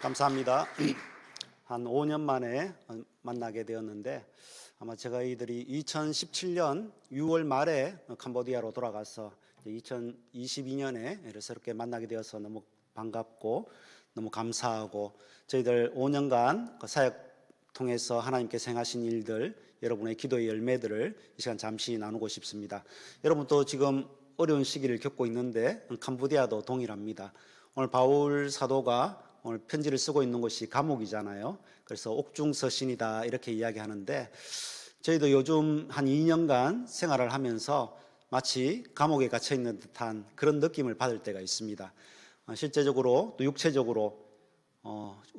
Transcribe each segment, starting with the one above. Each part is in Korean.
감사합니다. 한 5년 만에 만나게 되었는데 아마 제가 이들이 2017년 6월 말에 캄보디아로 돌아가서 2022년에 새롭게 만나게 되어서 너무 반갑고 너무 감사하고 저희들 5년간 그 사역 통해서 하나님께서 행하신 일들, 여러분의 기도의 열매들을 이 시간 잠시 나누고 싶습니다. 여러분 또 지금 어려운 시기를 겪고 있는데 캄보디아도 동일합니다. 오늘 바울 사도가 오늘 편지를 쓰고 있는 곳이 감옥이잖아요. 그래서 옥중서신이다 이렇게 이야기하는데 저희도 요즘 한 2년간 생활을 하면서 마치 감옥에 갇혀 있는 듯한 그런 느낌을 받을 때가 있습니다. 실제적으로 또 육체적으로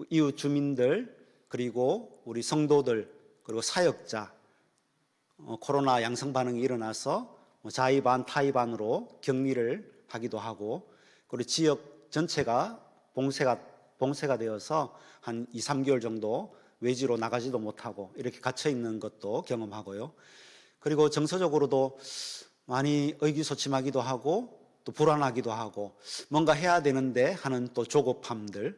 이웃 주민들 그리고 우리 성도들 그리고 사역자 코로나 양성 반응이 일어나서 자의 반 타의 반으로 격리를 하기도 하고 그리고 지역 전체가 봉쇄가 되어서 한 2, 3개월 정도 외지로 나가지도 못하고 이렇게 갇혀 있는 것도 경험하고요. 그리고 정서적으로도 많이 의기소침하기도 하고 또 불안하기도 하고 뭔가 해야 되는데 하는 또 조급함들,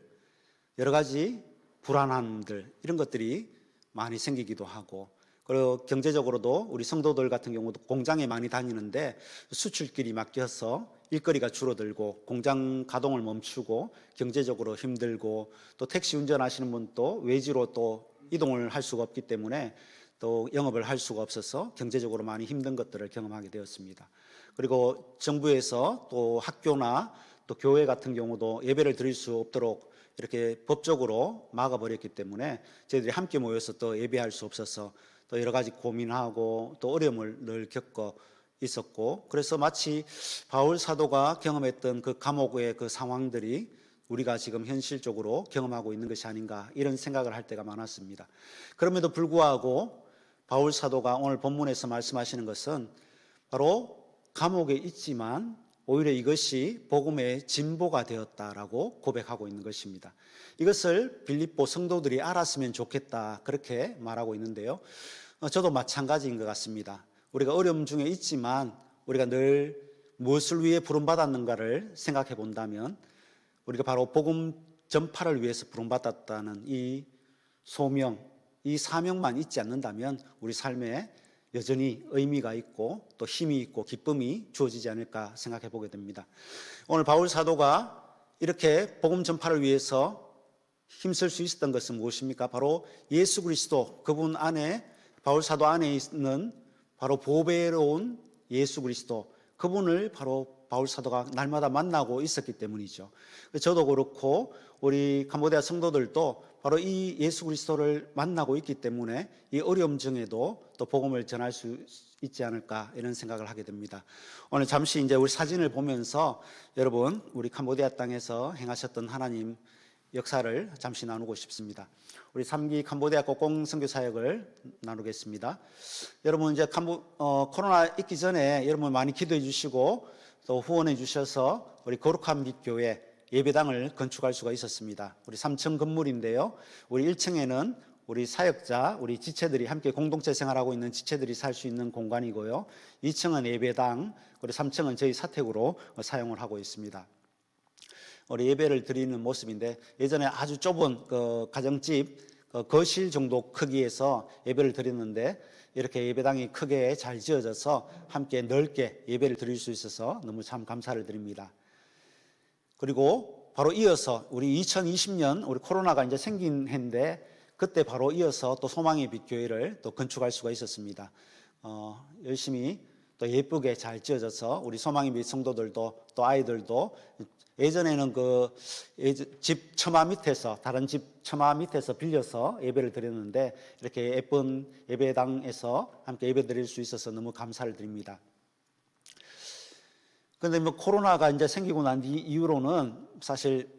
여러 가지 불안함들 이런 것들이 많이 생기기도 하고 그리고 경제적으로도 우리 성도들 같은 경우도 공장에 많이 다니는데 수출길이 막혀서 일거리가 줄어들고 공장 가동을 멈추고 경제적으로 힘들고 또 택시 운전하시는 분도 외지로 또 이동을 할 수가 없기 때문에 또 영업을 할 수가 없어서 경제적으로 많이 힘든 것들을 경험하게 되었습니다. 그리고 정부에서 또 학교나 또 교회 같은 경우도 예배를 드릴 수 없도록 이렇게 법적으로 막아버렸기 때문에 저희들이 함께 모여서 또 예배할 수 없어서 또 여러 가지 고민하고 또 어려움을 늘 겪어 있었고 그래서 마치 바울 사도가 경험했던 그 감옥의 그 상황들이 우리가 지금 현실적으로 경험하고 있는 것이 아닌가 이런 생각을 할 때가 많았습니다. 그럼에도 불구하고 바울 사도가 오늘 본문에서 말씀하시는 것은 바로 감옥에 있지만 오히려 이것이 복음의 진보가 되었다라고 고백하고 있는 것입니다. 이것을 빌립보 성도들이 알았으면 좋겠다 그렇게 말하고 있는데요. 저도 마찬가지인 것 같습니다. 우리가 어려움 중에 있지만 우리가 늘 무엇을 위해 부름받았는가를 생각해 본다면 우리가 바로 복음 전파를 위해서 부름받았다는 이 소명, 이 사명만 잊지 않는다면 우리 삶에 여전히 의미가 있고 또 힘이 있고 기쁨이 주어지지 않을까 생각해 보게 됩니다. 오늘 바울 사도가 이렇게 복음 전파를 위해서 힘쓸 수 있었던 것은 무엇입니까? 바로 예수 그리스도 그분 안에 바울 사도 안에 있는 바로 보배로운 예수 그리스도 그분을 바로 바울 사도가 날마다 만나고 있었기 때문이죠. 저도 그렇고 우리 캄보디아 성도들도 바로 이 예수 그리스도를 만나고 있기 때문에 이 어려움 중에도 또 복음을 전할 수 있지 않을까 이런 생각을 하게 됩니다. 오늘 잠시 이제 우리 사진을 보면서 여러분 우리 캄보디아 땅에서 행하셨던 하나님 역사를 잠시 나누고 싶습니다. 우리 3기 캄보디아 꼭공 선교 사역을 나누겠습니다. 여러분 이제 코로나 있기 전에 여러분 많이 기도해 주시고 또 후원해 주셔서 우리 거룩한 교회 예배당을 건축할 수가 있었습니다. 우리 3층 건물인데요. 우리 1층에는 우리 사역자, 우리 지체들이 함께 공동체 생활하고 있는 지체들이 살 수 있는 공간이고요. 2층은 예배당, 그리고 3층은 저희 사택으로 사용을 하고 있습니다. 우리 예배를 드리는 모습인데 예전에 아주 좁은 그 가정집 거실 정도 크기에서 예배를 드렸는데 이렇게 예배당이 크게 잘 지어져서 함께 넓게 예배를 드릴 수 있어서 너무 참 감사를 드립니다. 그리고 바로 이어서 우리 2020년 우리 코로나가 이제 생긴 해인데 그때 바로 이어서 또 소망의 빛 교회를 또 건축할 수가 있었습니다. 열심히 또 예쁘게 잘 지어져서 우리 소망의 빛 성도들도 또 아이들도 예전에는 집 처마 밑에서 다른 집 처마 밑에서 빌려서 예배를 드렸는데 이렇게 예쁜 예배당에서 함께 예배 드릴 수 있어서 너무 감사를 드립니다. 그런데 코로나가 이제 생기고 난 이후로는 사실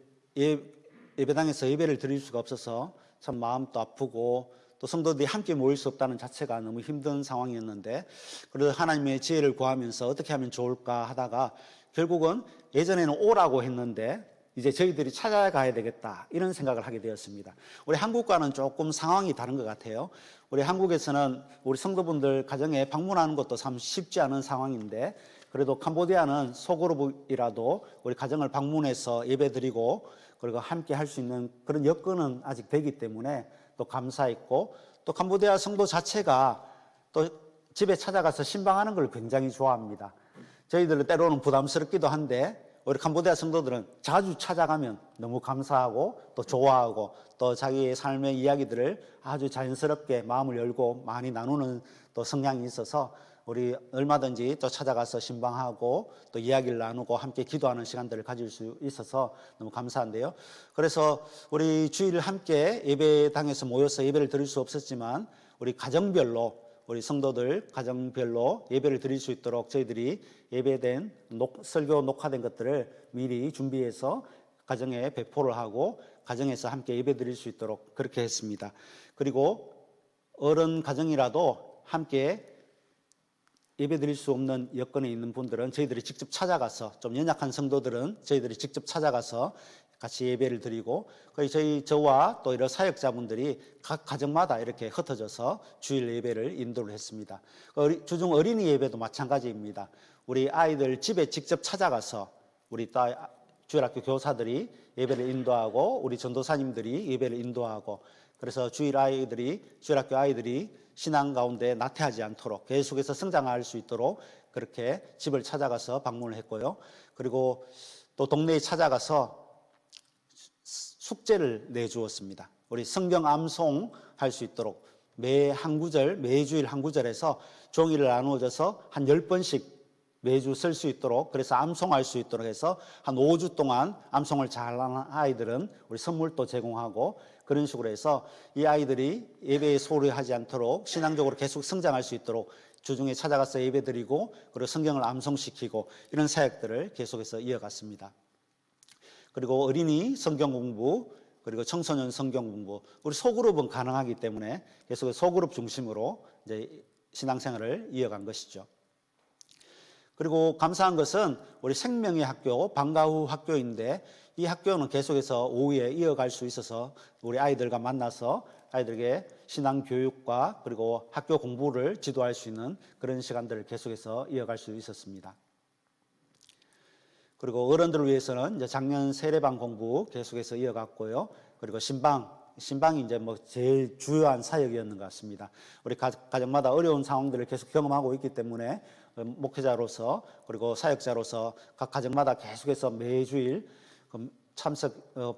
예배당에서 예배를 드릴 수가 없어서 참 마음도 아프고 또 성도들이 함께 모일 수 없다는 자체가 너무 힘든 상황이었는데 그래도 하나님의 지혜를 구하면서 어떻게 하면 좋을까 하다가 결국은 예전에는 오라고 했는데 이제 저희들이 찾아가야 되겠다 이런 생각을 하게 되었습니다. 우리 한국과는 조금 상황이 다른 것 같아요. 우리 한국에서는 우리 성도분들 가정에 방문하는 것도 참 쉽지 않은 상황인데 그래도 캄보디아는 소그룹이라도 우리 가정을 방문해서 예배드리고 그리고 함께 할 수 있는 그런 여건은 아직 되기 때문에 또 감사했고, 또 캄보디아 성도 자체가 또 집에 찾아가서 신방하는 걸 굉장히 좋아합니다. 저희들은 때로는 부담스럽기도 한데 우리 캄보디아 성도들은 자주 찾아가면 너무 감사하고 또 좋아하고 또 자기의 삶의 이야기들을 아주 자연스럽게 마음을 열고 많이 나누는 또 성향이 있어서 우리 얼마든지 또 찾아가서 신방하고 또 이야기를 나누고 함께 기도하는 시간들을 가질 수 있어서 너무 감사한데요. 그래서 우리 주일 함께 예배당에서 모여서 예배를 드릴 수 없었지만 우리 가정별로 우리 성도들 가정별로 예배를 드릴 수 있도록 저희들이 예배된 설교 녹화된 것들을 미리 준비해서 가정에 배포를 하고 가정에서 함께 예배 드릴 수 있도록 그렇게 했습니다. 그리고 어른 가정이라도 함께 예배 드릴 수 없는 여건에 있는 분들은 저희들이 직접 찾아가서, 좀 연약한 성도들은 저희들이 직접 찾아가서 같이 예배를 드리고, 거의 저와 또 이런 사역자분들이 각 가정마다 이렇게 흩어져서 주일 예배를 인도를 했습니다. 주중 어린이 예배도 마찬가지입니다. 우리 아이들 집에 직접 찾아가서 우리 주일학교 교사들이 예배를 인도하고 우리 전도사님들이 예배를 인도하고, 그래서 주일학교 아이들이 신앙 가운데 나태하지 않도록 계속해서 성장할 수 있도록 그렇게 집을 찾아가서 방문을 했고요. 그리고 또 동네에 찾아가서 숙제를 내주었습니다. 우리 성경 암송할 수 있도록 매주일 한 구절에서 종이를 나누어져서 한 10번씩 매주 쓸 수 있도록, 그래서 암송할 수 있도록 해서 한 5주 동안 암송을 잘하는 아이들은 우리 선물도 제공하고, 그런 식으로 해서 이 아이들이 예배에 소홀히 하지 않도록 신앙적으로 계속 성장할 수 있도록 주중에 찾아가서 예배드리고 그리고 성경을 암송시키고 이런 사역들을 계속해서 이어갔습니다. 그리고 어린이 성경 공부, 그리고 청소년 성경 공부, 우리 소그룹은 가능하기 때문에 계속 소그룹 중심으로 이제 신앙생활을 이어간 것이죠. 그리고 감사한 것은 우리 생명의 학교, 방과 후 학교인데 이 학교는 계속해서 오후에 이어갈 수 있어서 우리 아이들과 만나서 아이들에게 신앙 교육과 그리고 학교 공부를 지도할 수 있는 그런 시간들을 계속해서 이어갈 수 있었습니다. 그리고 어른들을 위해서는 이제 작년 세례방 공부 계속해서 이어갔고요. 그리고 신방이 이제 제일 주요한 사역이었는 것 같습니다. 우리 가정마다 어려운 상황들을 계속 경험하고 있기 때문에 목회자로서 그리고 사역자로서 각 가정마다 계속해서 매주일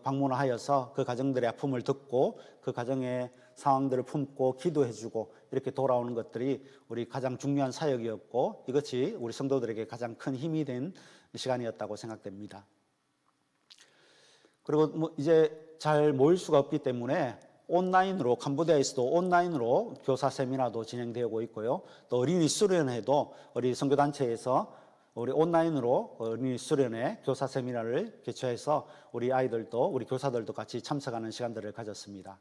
방문을 하여서 그 가정들의 아픔을 듣고 그 가정의 상황들을 품고 기도해주고 이렇게 돌아오는 것들이 우리 가장 중요한 사역이었고, 이것이 우리 성도들에게 가장 큰 힘이 된 시간이었다고 생각됩니다. 그리고 이제 잘 모일 수가 없기 때문에 온라인으로, 캄보디아에서도 온라인으로 교사 세미나도 진행되고 있고요. 또 어린이 수련회도 우리 선교단체에서 우리 온라인으로 어린이 수련회 교사 세미나를 개최해서 우리 아이들도 우리 교사들도 같이 참석하는 시간들을 가졌습니다.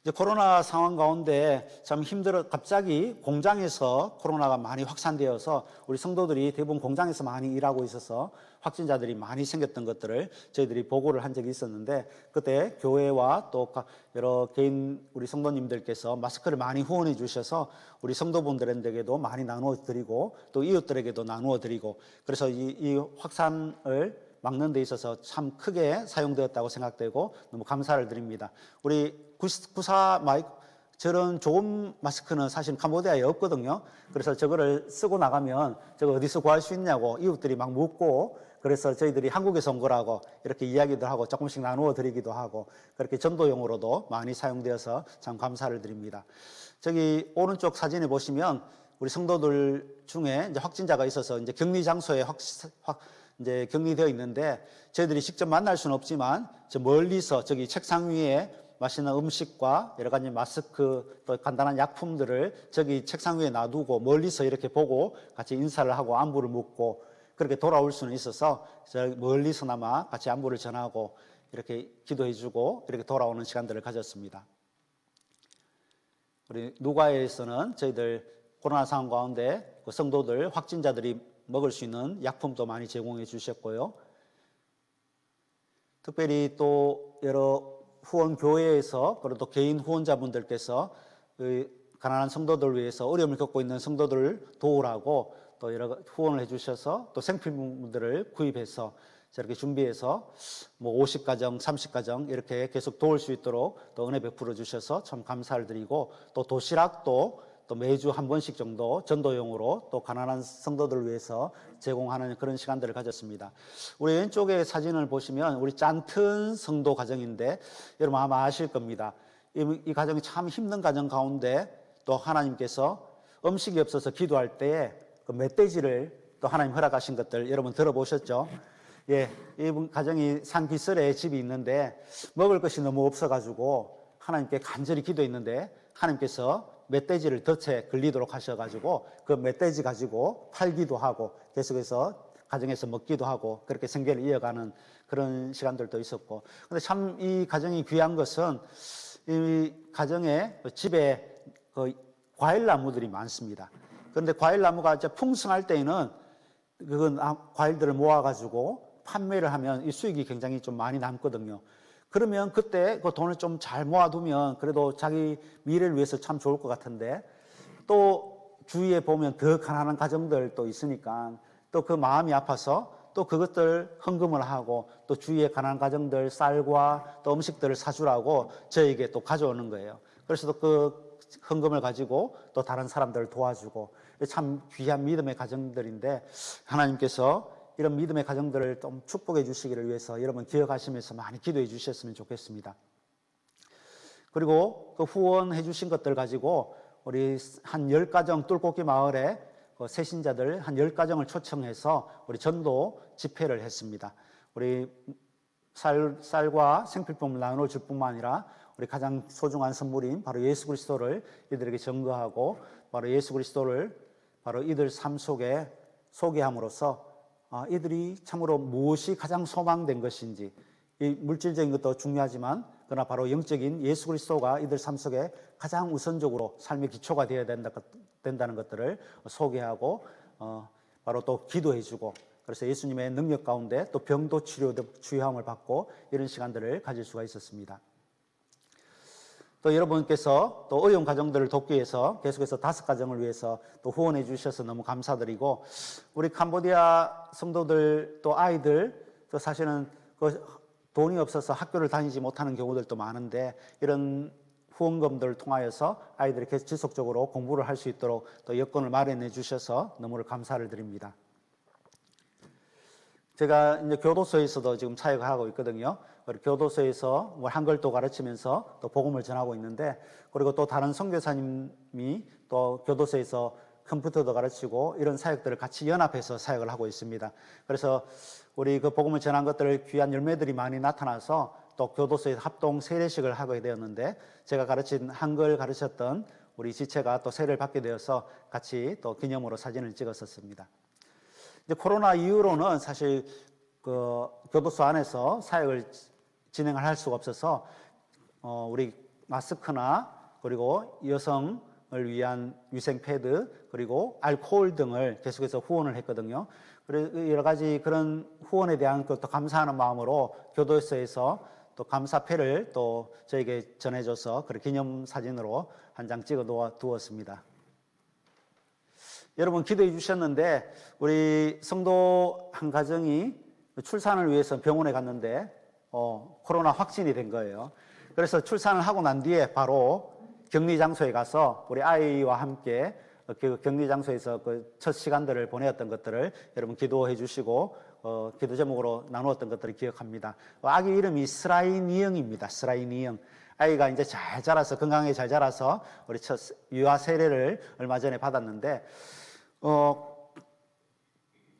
이제 코로나 상황 가운데 참 갑자기 공장에서 코로나가 많이 확산되어서 우리 성도들이 대부분 공장에서 많이 일하고 있어서 확진자들이 많이 생겼던 것들을 저희들이 보고를 한 적이 있었는데, 그때 교회와 또 여러 개인 우리 성도님들께서 마스크를 많이 후원해 주셔서 우리 성도분들에게도 많이 나누어 드리고 또 이웃들에게도 나누어 드리고, 그래서 이 확산을 막는 데 있어서 참 크게 사용되었다고 생각되고 너무 감사를 드립니다. 우리 94 마이크, 저런 좋은 마스크는 사실 캄보디아에 없거든요. 그래서 저거를 쓰고 나가면 저거 어디서 구할 수 있냐고 이웃들이 막 묻고, 그래서 저희들이 한국에서 온 거라고 이렇게 이야기도 하고 조금씩 나누어 드리기도 하고 그렇게 전도용으로도 많이 사용되어서 참 감사를 드립니다. 저기 오른쪽 사진에 보시면 우리 성도들 중에 이제 확진자가 있어서 이제 격리 장소에 이제 격리되어 있는데, 저희들이 직접 만날 수는 없지만 저 멀리서 저기 책상 위에 맛있는 음식과 여러 가지 마스크 또 간단한 약품들을 저기 책상 위에 놔두고 멀리서 이렇게 보고 같이 인사를 하고 안부를 묻고 그렇게 돌아올 수는 있어서 저 멀리서나마 같이 안부를 전하고 이렇게 기도해주고 이렇게 돌아오는 시간들을 가졌습니다. 우리 누가에서는 저희들 코로나 상황 가운데 그 성도들 확진자들이 먹을 수 있는 약품도 많이 제공해 주셨고요. 특별히 또 여러 후원 교회에서 그리고 또 개인 후원자분들께서 가난한 성도들을 위해서 어려움을 겪고 있는 성도들을 도우라고 또 여러 후원을 해주셔서 또 생필품들을 구입해서 저렇게 준비해서 뭐 50가정, 30가정 이렇게 계속 도울 수 있도록 또 은혜 베풀어 주셔서 참 감사를 드리고, 또 도시락도 또 매주 한 번씩 정도 전도용으로 또 가난한 성도들을 위해서 제공하는 그런 시간들을 가졌습니다. 우리 왼쪽에 사진을 보시면 우리 짠튼 성도 가정인데, 여러분 아마 아실 겁니다. 이 가정이 참 힘든 가정 가운데 또 하나님께서 음식이 없어서 기도할 때에 그 멧돼지를 또 하나님 허락하신 것들 여러분 들어보셨죠? 예, 이분 가정이 산 기슭에 집이 있는데 먹을 것이 너무 없어가지고 하나님께 간절히 기도했는데, 하나님께서 멧돼지를 덫에 걸리도록 하셔가지고 그 멧돼지 가지고 팔기도 하고 계속해서 가정에서 먹기도 하고 그렇게 생계를 이어가는 그런 시간들도 있었고. 근데 참 이 가정이 귀한 것은 이 가정에 집에 그 과일 나무들이 많습니다. 그런데 과일 나무가 이제 풍성할 때에는 그건 과일들을 모아가지고 판매를 하면 이 수익이 굉장히 좀 많이 남거든요. 그러면 그때 그 돈을 좀 잘 모아두면 그래도 자기 미래를 위해서 참 좋을 것 같은데, 또 주위에 보면 더 가난한 가정들도 있으니까 또 그 마음이 아파서 또 그것들 헌금을 하고 또 주위에 가난한 가정들 쌀과 또 음식들을 사주라고 저에게 또 가져오는 거예요. 그래서 또 그 헌금을 가지고 또 다른 사람들을 도와주고, 참 귀한 믿음의 가정들인데 하나님께서 이런 믿음의 가정들을 좀 축복해 주시기를 위해서 여러분 기억하시면서 많이 기도해 주셨으면 좋겠습니다. 그리고 그 후원해 주신 것들 가지고 우리 한 10가정 뚫꽃기 마을에 그 새신자들 한 10가정을 초청해서 우리 전도 집회를 했습니다. 우리 쌀과 생필품을 나눠 줄 뿐만 아니라 우리 가장 소중한 선물인 바로 예수 그리스도를 이들에게 전거하고, 바로 예수 그리스도를 바로 이들 삶 속에 소개함으로써 이들이 참으로 무엇이 가장 소망된 것인지, 이 물질적인 것도 중요하지만 그러나 바로 영적인 예수 그리스도가 이들 삶 속에 가장 우선적으로 삶의 기초가 되어야 된다는 것들을 소개하고 바로 또 기도해주고, 그래서 예수님의 능력 가운데 또 병도 치유함을 받고 이런 시간들을 가질 수가 있었습니다. 또 여러분께서 또 어려운 가정들을 돕기 위해서 계속해서 5가정을 위해서 또 후원해 주셔서 너무 감사드리고, 우리 캄보디아 성도들 또 아이들 또 사실은 그 돈이 없어서 학교를 다니지 못하는 경우들도 많은데, 이런 후원금들을 통하여서 아이들이 계속 지속적으로 공부를 할 수 있도록 또 여건을 마련해 주셔서 너무 감사를 드립니다. 제가 이제 교도소에서도 지금 사역하고 있거든요. 교도소에서 한글도 가르치면서 또 복음을 전하고 있는데, 그리고 또 다른 선교사님이 또 교도소에서 컴퓨터도 가르치고 이런 사역들을 같이 연합해서 사역을 하고 있습니다. 그래서 우리 그 복음을 전한 것들 귀한 열매들이 많이 나타나서 또 교도소에서 합동 세례식을 하게 되었는데, 제가 가르친 한글 가르쳤던 우리 지체가 또 세례를 받게 되어서 같이 또 기념으로 사진을 찍었었습니다. 이제 코로나 이후로는 사실 그 교도소 안에서 사역을 진행을 할 수가 없어서 우리 마스크나 그리고 여성을 위한 위생 패드 그리고 알코올 등을 계속해서 후원을 했거든요. 그래서 여러 가지 그런 후원에 대한 것도 감사하는 마음으로 교도소에서 또 감사패를 또 저에게 전해줘서 그 기념 사진으로 한 장 찍어 두었습니다. 여러분 기도해 주셨는데, 우리 성도 한 가정이 출산을 위해서 병원에 갔는데 코로나 확진이 된 거예요. 그래서 출산을 하고 난 뒤에 바로 격리 장소에 가서 우리 아이와 함께 그 격리 장소에서 그 첫 시간들을 보내었던 것들을 여러분 기도해 주시고 기도 제목으로 나누었던 것들을 기억합니다. 아기 이름이 스라이니영입니다. 스라이니영. 아이가 이제 잘 자라서 건강하게 잘 자라서 우리 첫 유아 세례를 얼마 전에 받았는데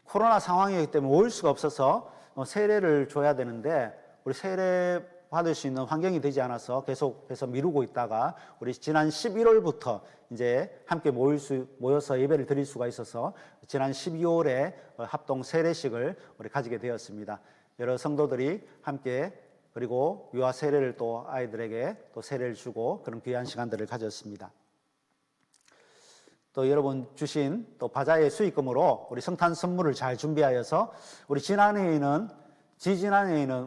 코로나 상황이기 때문에 올 수가 없어서 세례를 줘야 되는데, 우리 세례 받을 수 있는 환경이 되지 않아서 계속해서 미루고 있다가 우리 지난 11월부터 이제 함께 모여서 예배를 드릴 수가 있어서 지난 12월에 합동 세례식을 우리 가지게 되었습니다. 여러 성도들이 함께 그리고 유아 세례를 또 아이들에게 또 세례를 주고 그런 귀한 시간들을 가졌습니다. 또 여러분 주신 또 바자의 수익금으로 우리 성탄 선물을 잘 준비하여서 우리 지지난해에는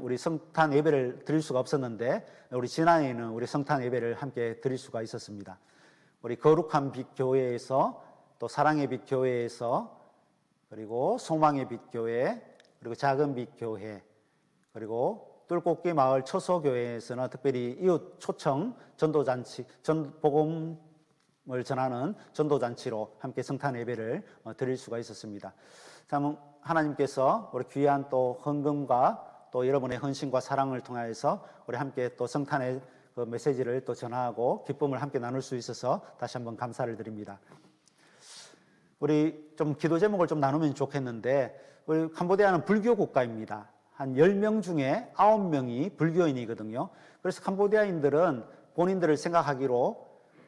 우리 성탄 예배를 드릴 수가 없었는데, 우리 지난해에는 우리 성탄 예배를 함께 드릴 수가 있었습니다. 우리 거룩한 빛 교회에서 또 사랑의 빛 교회에서 그리고 소망의 빛 교회 그리고 작은빛 교회, 그리고 뚫꽃기 마을 처소교회에서는 특별히 이웃 초청 전도잔치, 복음을 전하는 전도잔치로 함께 성탄 예배를 드릴 수가 있었습니다. 참 하나님께서 우리 귀한 또 헌금과 또 여러분의 헌신과 사랑을 통하여서 우리 함께 또 성탄의 그 메시지를 또 전하고 기쁨을 함께 나눌 수 있어서 다시 한번 감사를 드립니다. 우리 좀 기도 제목을 좀 나누면 좋겠는데, 우리 캄보디아는 불교 국가입니다. 한 10명 중에 9명이 불교인이거든요. 그래서 캄보디아인들은 본인들을 생각하기로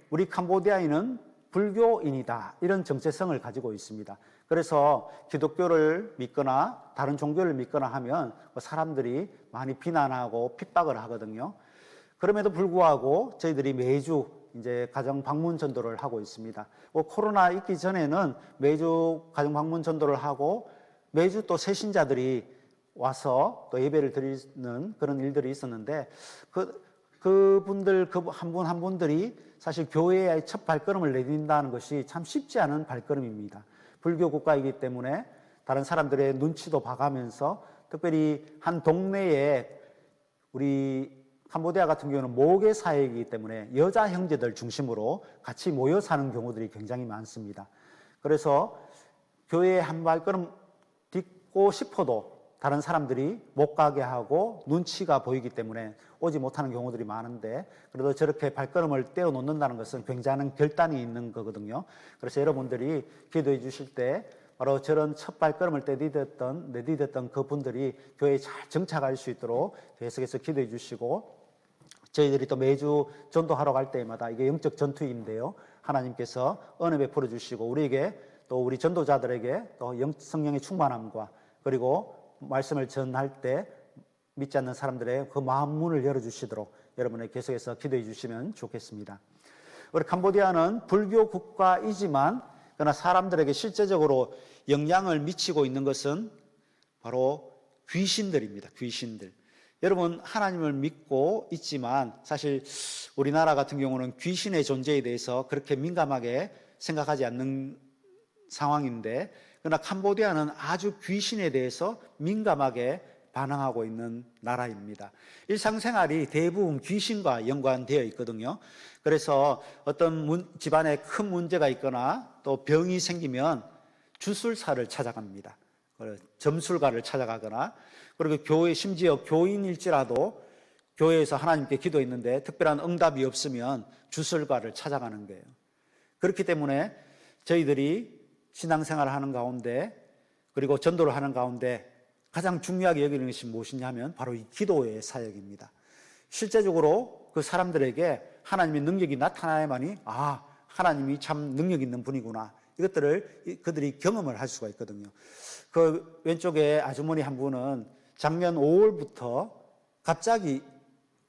우리 캄보디아인은 불교인이다, 이런 정체성을 가지고 있습니다. 그래서 기독교를 믿거나 다른 종교를 믿거나 하면 사람들이 많이 비난하고 핍박을 하거든요. 그럼에도 불구하고 저희들이 매주 이제 가정 방문 전도를 하고 있습니다. 코로나 있기 전에는 매주 가정 방문 전도를 하고 매주 또 새신자들이 와서 또 예배를 드리는 그런 일들이 있었는데, 그분들 한 분 한 분들이 사실 교회의 첫 발걸음을 내딛는다는 것이 참 쉽지 않은 발걸음입니다. 불교 국가이기 때문에 다른 사람들의 눈치도 봐가면서, 특별히 한 동네에 우리 캄보디아 같은 경우는 모계 사회이기 때문에 여자 형제들 중심으로 같이 모여 사는 경우들이 굉장히 많습니다. 그래서 교회에 한 발걸음 딛고 싶어도 다른 사람들이 못 가게 하고 눈치가 보이기 때문에 오지 못하는 경우들이 많은데, 그래도 저렇게 발걸음을 떼어 놓는다는 것은 굉장한 결단이 있는 거거든요. 그래서 여러분들이 기도해 주실 때 바로 저런 첫 발걸음을 내디뎠던 그분들이 교회에 잘 정착할 수 있도록 계속해서 기도해 주시고, 저희들이 또 매주 전도하러 갈 때마다 이게 영적 전투인데요, 하나님께서 은혜 베풀어 주시고 우리에게 또 우리 전도자들에게 또 성령의 충만함과, 그리고 말씀을 전할 때 믿지 않는 사람들의 그 마음 문을 열어주시도록 여러분의 계속해서 기도해 주시면 좋겠습니다. 우리 캄보디아는 불교 국가이지만 그러나 사람들에게 실제적으로 영향을 미치고 있는 것은 바로 귀신들입니다. 귀신들. 여러분, 하나님을 믿고 있지만 사실 우리나라 같은 경우는 귀신의 존재에 대해서 그렇게 민감하게 생각하지 않는 상황인데, 그러나 캄보디아는 아주 귀신에 대해서 민감하게 반응하고 있는 나라입니다. 일상생활이 대부분 귀신과 연관되어 있거든요. 그래서 어떤 집안에 큰 문제가 있거나 또 병이 생기면 주술사를 찾아갑니다. 점술가를 찾아가거나, 그리고 심지어 교인일지라도 교회에서 하나님께 기도했는데 특별한 응답이 없으면 주술가를 찾아가는 거예요. 그렇기 때문에 저희들이 신앙생활을 하는 가운데, 그리고 전도를 하는 가운데 가장 중요하게 여기는 것이 무엇이냐 하면 바로 이 기도의 사역입니다. 실제적으로 그 사람들에게 하나님의 능력이 나타나야만이 하나님이 참 능력 있는 분이구나, 이것들을 그들이 경험을 할 수가 있거든요. 그 왼쪽에 아주머니 한 분은 작년 5월부터 갑자기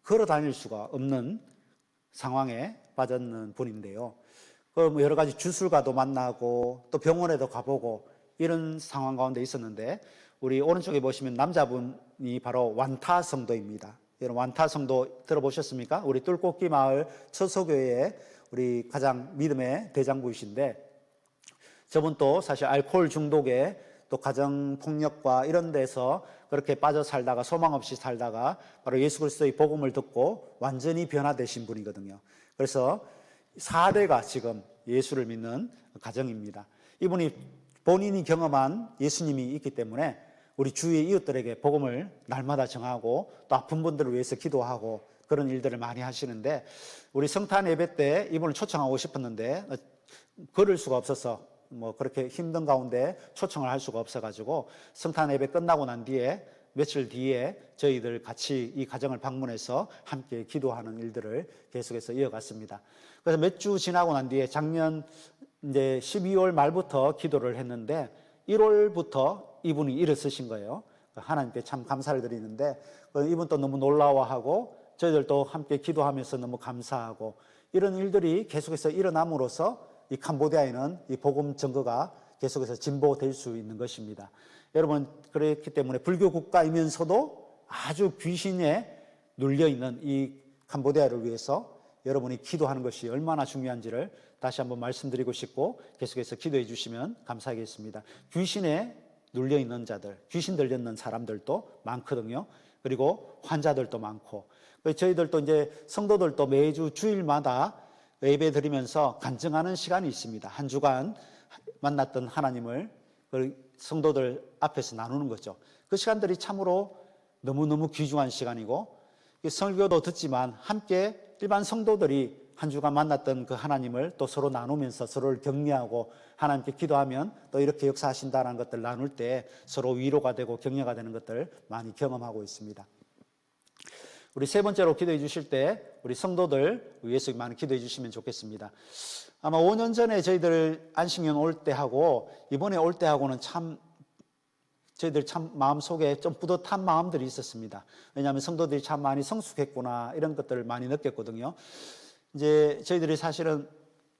걸어 다닐 수가 없는 상황에 빠졌는 분인데요. 여러 가지 주술가도 만나고 또 병원에도 가보고 이런 상황 가운데 있었는데, 우리 오른쪽에 보시면 남자분이 바로 완타성도입니다. 여러분, 완타성도 들어보셨습니까? 우리 뚫꽃기 마을 처소교회의 우리 가장 믿음의 대장부이신데, 저분도 사실 알코올 중독에 또 가정폭력과 이런 데서 그렇게 빠져 살다가 소망 없이 살다가 바로 예수 그리스도의 복음을 듣고 완전히 변화되신 분이거든요. 그래서 4대가 지금 예수를 믿는 가정입니다. 이분이 본인이 경험한 예수님이 있기 때문에 우리 주위의 이웃들에게 복음을 날마다 전하고 또 아픈 분들을 위해서 기도하고 그런 일들을 많이 하시는데, 우리 성탄 예배 때 이분을 초청하고 싶었는데 걸을 수가 없어서 그렇게 힘든 가운데 초청을 할 수가 없어가지고 성탄 예배 끝나고 난 뒤에 며칠 뒤에 저희들 같이 이 가정을 방문해서 함께 기도하는 일들을 계속해서 이어갔습니다. 그래서 몇 주 지나고 난 뒤에 작년 이제 12월 말부터 기도를 했는데 1월부터 이분이 일어서신 거예요. 하나님께 참 감사를 드리는데, 이분도 너무 놀라워하고 저희들도 함께 기도하면서 너무 감사하고, 이런 일들이 계속해서 일어남으로써 이 캄보디아에는 이 복음 증거가 계속해서 진보될 수 있는 것입니다. 여러분, 그렇기 때문에 불교 국가이면서도 아주 귀신에 눌려있는 이 캄보디아를 위해서 여러분이 기도하는 것이 얼마나 중요한지를 다시 한번 말씀드리고 싶고 계속해서 기도해 주시면 감사하겠습니다. 귀신에 눌려 있는 자들, 귀신 들렸는 사람들도 많거든요. 그리고 환자들도 많고, 저희들도 이제 성도들도 매주 주일마다 예배 드리면서 간증하는 시간이 있습니다. 한 주간 만났던 하나님을 성도들 앞에서 나누는 거죠. 그 시간들이 참으로 너무너무 귀중한 시간이고, 설교도 듣지만 함께 일반 성도들이 한 주간 만났던 그 하나님을 또 서로 나누면서 서로를 격려하고 하나님께 기도하면 또 이렇게 역사하신다는 것들 나눌 때 서로 위로가 되고 격려가 되는 것들 많이 경험하고 있습니다. 우리 세 번째로 기도해 주실 때 우리 성도들 위해서 많이 기도해 주시면 좋겠습니다. 아마 5년 전에 저희들 안식년 올 때하고 이번에 올 때하고는 저희들 참 마음속에 좀 뿌듯한 마음들이 있었습니다. 왜냐하면 성도들이 참 많이 성숙했구나 이런 것들을 많이 느꼈거든요. 이제 저희들이 사실은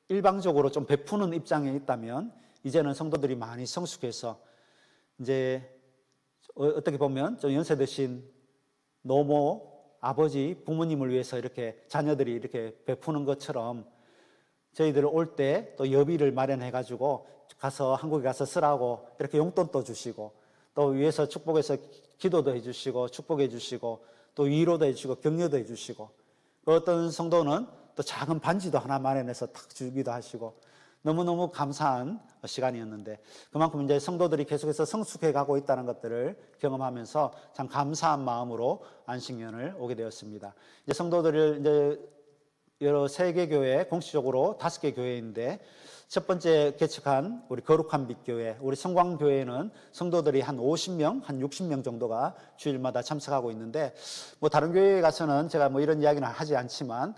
일방적으로 좀 베푸는 입장에 있다면 이제는 성도들이 많이 성숙해서 이제 어떻게 보면 좀 연세 드신 노모 아버지 부모님을 위해서 이렇게 자녀들이 이렇게 베푸는 것처럼 저희들 올 때 또 여비를 마련해 가지고 가서 한국에 가서 쓰라고 이렇게 용돈도 주시고 또 위에서 축복해서 기도도 해주시고 축복해 주시고 또 위로도 해주시고 격려도 해주시고 어떤 성도는 또 작은 반지도 하나 마련해서 탁 주기도 하시고 너무너무 감사한 시간이었는데 그만큼 이제 성도들이 계속해서 성숙해 가고 있다는 것들을 경험하면서 참 감사한 마음으로 안식년을 오게 되었습니다. 이제 성도들을 이제 여러 세개 교회 공식적으로 5개 교회인데 첫 번째 개척한 우리 거룩한 빛 교회, 우리 성광교회는 성도들이 한 50명, 한 60명 정도가 주일마다 참석하고 있는데 뭐 다른 교회에 가서는 제가 뭐 이런 이야기는 하지 않지만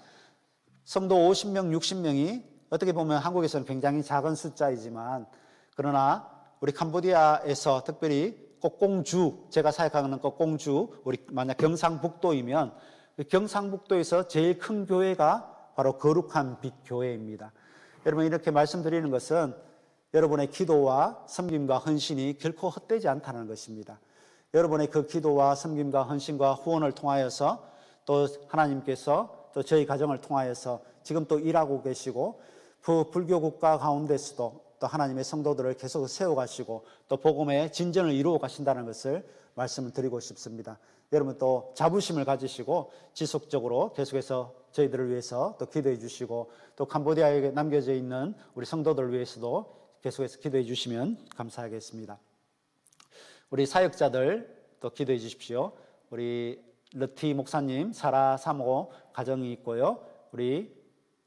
성도 50명, 60명이 어떻게 보면 한국에서는 굉장히 작은 숫자이지만 그러나 우리 캄보디아에서 특별히 꼭공주, 제가 사역하는 꼭공주, 우리 만약 경상북도이면 경상북도에서 제일 큰 교회가 바로 거룩한 빛 교회입니다. 여러분 이렇게 말씀드리는 것은 여러분의 기도와 섬김과 헌신이 결코 헛되지 않다는 것입니다. 여러분의 그 기도와 섬김과 헌신과 후원을 통하여서 또 하나님께서 또 저희 가정을 통하여서 지금 또 일하고 계시고 그 불교 국가 가운데서도 또 하나님의 성도들을 계속 세워가시고 또 복음의 진전을 이루어 가신다는 것을 말씀을 드리고 싶습니다. 여러분 또 자부심을 가지시고 지속적으로 계속해서 저희들을 위해서 또 기도해 주시고 또 캄보디아에 남겨져 있는 우리 성도들을 위해서도 계속해서 기도해 주시면 감사하겠습니다. 우리 사역자들 또 기도해 주십시오. 우리 르티 목사님 사라 사모 가정이 있고요. 우리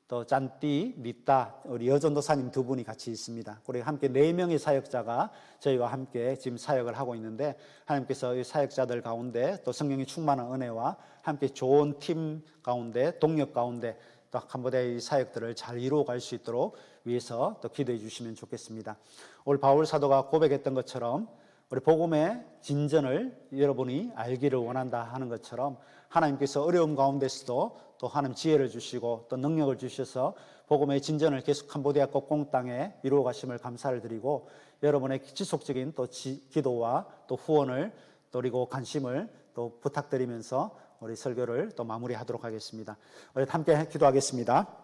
또 짠띠 니따 우리 여전도사님 두 분이 같이 있습니다. 우리 함께 4명의 사역자가 저희와 함께 지금 사역을 하고 있는데 하나님께서 이 사역자들 가운데 또 성령이 충만한 은혜와 함께 좋은 팀 가운데 동력 가운데 또 캄보디아의 사역들을 잘 이루어갈 수 있도록 위해서 또 기도해 주시면 좋겠습니다. 오늘 바울 사도가 고백했던 것처럼 우리 복음의 진전을 여러분이 알기를 원한다 하는 것처럼 하나님께서 어려움 가운데서도 또 하나님 지혜를 주시고 또 능력을 주셔서 복음의 진전을 계속 캄보디아 꼭공 땅에 이루어 가심을 감사를 드리고 여러분의 지속적인 또 기도와 또 후원을 또 그리고 관심을 또 부탁드리면서 우리 설교를 또 마무리하도록 하겠습니다. 우리 함께 기도하겠습니다.